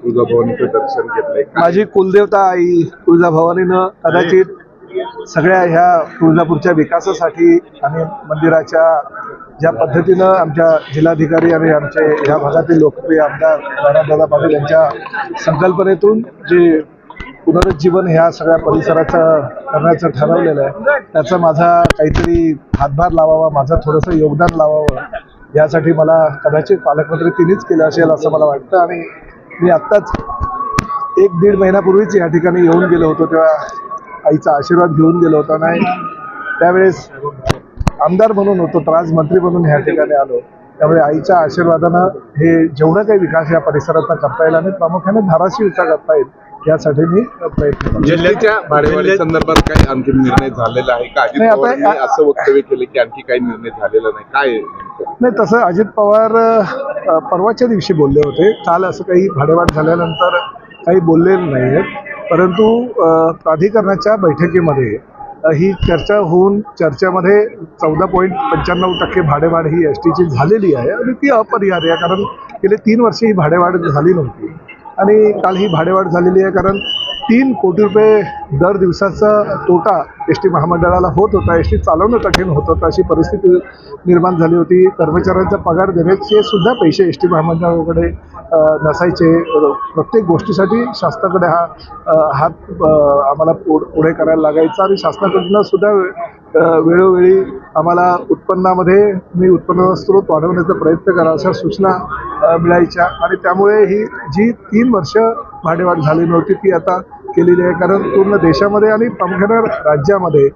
तुळजाभवानीचं दर्शन घेतलंय. माझी कुलदेवता आई तुळजाभवानीनं कदाचित सगळ्या ह्या तुळजापूरच्या विकासासाठी आणि मंदिराच्या ज्या पद्धतीनं आमच्या जिल्हाधिकारी आणि आमचे ह्या भागातील लोकप्रिय आमदार राणादादा पाटील यांच्या संकल्पनेतून जे पुनरुज्जीवन ह्या सगळ्या परिसराचं करण्याचं ठरवलेलं आहे, त्याचा माझा काहीतरी हातभार लावावा, माझं थोडंसं योगदान लावावं, यासाठी मला कदाचित पालकमंत्री तिनेच केलं असेल असं मला वाटतं. आणि मी आत्ताच 1-1.5 महिन्यापूर्वीच या ठिकाणी येऊन गेलो होतो, तेव्हा आईचा आशीर्वाद घेऊन गेलो होतो. आणि त्यावेळेस आमदार म्हणून होतो, तर आज मंत्री म्हणून ह्या ठिकाणी आलो. त्यामुळे आईच्या आशीर्वादानं हे जेवढं काही विकास या परिसरात करता येईल आणि प्रामुख्याने धाराशिवचा करता येईल यासाठी मी प्रयत्न. जिल्ह्याच्या भाडेवाढी संदर्भात काही अंतिम निर्णय झालेला आहे का? अजित पवारांनी असं वक्तव्य केलं की आणखी काही निर्णय झालेला नाही, काय? नाही, तसं अजित पवार परवाच्या दिवशी बोलले होते. काल असं काही भाडेवाढ झाल्यानंतर काही बोललेलं नाही आहेत, परंतु प्राधिकरणाच्या बैठकीमध्ये ही चर्चा होऊन चर्चेमध्ये 14.95% भाडेवाढ ही एसटीची झालेली आहे आणि ती अपरिहार्य आहे, कारण गेले 3 वर्षे ही भाडेवाढ झाली नव्हती. आणि काल ही भाडेवाढ झालेली आहे कारण 3 कोटी रुपये दर दिवसाचा तोटा एस टी महामंडळाला होत होता. एस टी चालवणं कठीण होत होतं, अशी परिस्थिती निर्माण झाली होती. कर्मचाऱ्यांचा पगार देण्याचे सुद्धा पैसे एस टी महामंडळाकडे नसायचे. प्रत्येक गोष्टीसाठी शासनाकडे हात आम्हाला पुढे करायला लागायचा आणि शासनाकडनं सुद्धा वेळोवेळी आम्हाला उत्पन्नामध्ये उत्पन्न स्रोत वाढवण्याचा प्रयत्न करा अशा सूचना मिळायच्या. आणि त्यामुळे ही जी 3 वर्ष भाडेवाढ झाली नव्हती ती आता केलेली आहे, कारण पूर्ण देशामध्ये आणि प्रामुख्याने राज्यामध्ये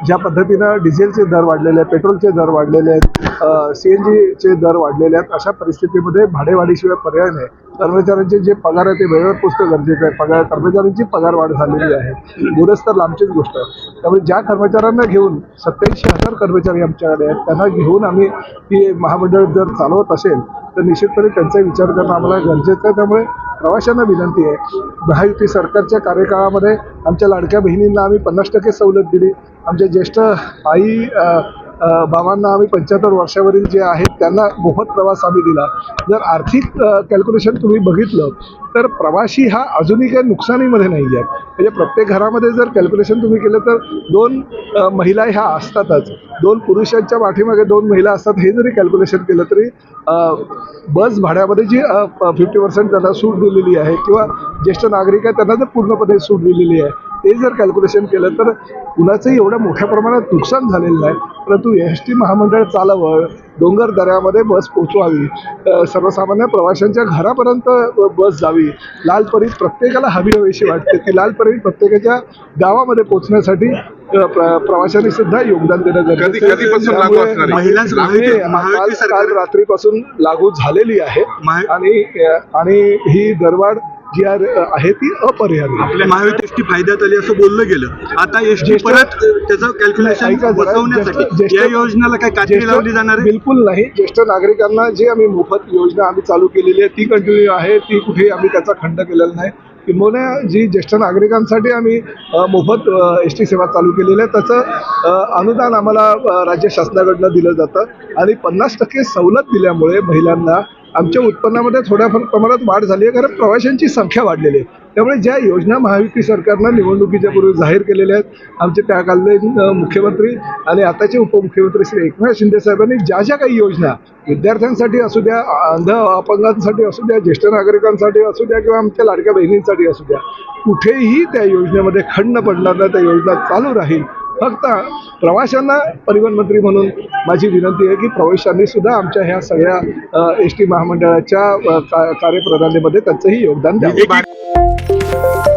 ज्या पद्धतीनं डिझेलचे दर वाढलेले आहेत, पेट्रोलचे दर वाढलेले आहेत, CNGचे दर वाढलेले आहेत, अशा परिस्थितीमध्ये भाडेवाढीशिवाय पर्याय नाही. कर्मचाऱ्यांचे जे पगार आहे ते वेळेवर पोचणं गरजेचं आहे. कर्मचाऱ्यांची पगारवाढ झालेली आहे, बोनस तर लांबचीच गोष्ट आहे. त्यामुळे ज्या कर्मचाऱ्यांना घेऊन 87,000 कर्मचारी आमच्याकडे आहेत, त्यांना घेऊन आम्ही ही महामंडळ जर चालवत असेल तर निश्चितपणे त्यांचा विचार करणं आम्हाला गरजेचं आहे. त्यामुळे प्रवाशांना विनंती आहे, महायुती सरकारच्या कार्यकाळामध्ये आमच्या लाडक्या बहिणींना आम्ही 50% सवलत दिली. आमच्या ज्येष्ठ आई बाबांना आम्ही 75 वर्षावरील जे आहेत त्यांना मोफत प्रवास आम्ही दिला. जर आर्थिक कॅल्क्युलेशन तुम्ही बघितलं तर प्रवासी हा अजूनही काही नुकसानीमध्ये नाही आहे. म्हणजे प्रत्येक घरामध्ये जर कॅल्क्युलेशन तुम्ही केलं तर 2 महिला ह्या असतातच, 2 पुरुषांच्या पाठीमागे 2 महिला असतात. हे जरी कॅल्क्युलेशन केलं तरी बस भाड्यामध्ये जी 50% त्यांना सूट दिलेली आहे किंवा ज्येष्ठ नागरिक आहे त्यांना जर पूर्णपणे सूट दिलेली आहे, ते जर कॅल्क्युलेशन केलं तर कुणाचंही एवढ्या मोठ्या प्रमाणात नुकसान झालेलं नाही. परंतु एस टी महामंडळ चालावं, डोंगर दऱ्यामध्ये बस पोचवावी, सर्वसामान्य प्रवाशांच्या घरापर्यंत बस जावी. लालपरी प्रत्येकाला हवीशी वाटते, ती लालपरी प्रत्येकाच्या गावामध्ये पोचण्यासाठी प्रवाशांनी सुद्धा योगदान देणं गरजेचं आहे. काल रात्रीपासून लागू झालेली आहे आणि ही दरवाढ जी आहे ती अपरिहार्य. आपल्या महायुती एसटी फायद्यात आली असं बोललं गेलं. आता एसटी परत त्याचं कॅल्क्युलेशन बसवण्यासाठी या योजनेला काय काठी लावली जाणार आहे? बिलकुल नाही. ज्येष्ठ नागरिकांना जी आम्ही मोफत योजना आम्ही चालू केलेली आहे ती कंटिन्यू आहे, ती कुठे आम्ही त्याचा खंड केलेला नाही. किंबहुना जी ज्येष्ठ नागरिकांसाठी आम्ही मोफत एस टी सेवा चालू केलेली आहे त्याचं अनुदान आम्हाला राज्य शासनाकडनं दिलं जातं आणि 50% सवलत दिल्यामुळे महिलांना आमच्या उत्पन्नामध्ये थोड्याफार प्रमाणात वाढ झाली आहे, कारण प्रवाशांची संख्या वाढलेली आहे. त्यामुळे ज्या योजना महायुती सरकारनं निवडणुकीच्या पूर्वी जाहीर केलेल्या आहेत, आमचे त्या कालीन मुख्यमंत्री आणि आताचे उपमुख्यमंत्री श्री एकनाथ शिंदे साहेबांनी ज्या ज्या काही योजना विद्यार्थ्यांसाठी असू द्या, अंध अपंगांसाठी असू द्या, ज्येष्ठ नागरिकांसाठी असू द्या किंवा आमच्या लाडक्या बहिणींसाठी असू द्या, कुठेही त्या योजनेमध्ये खंड पडणार नाही. त्या योजना चालू राहील. फक्त प्रवाशांना परिवहन मंत्री म्हणून माझी विनंती आहे की प्रवाशांनी सुद्धा आमच्या ह्या सगळ्या एस टी महामंडळाच्या कार्यप्रणालीमध्ये त्यांचंही योगदान द्यावं.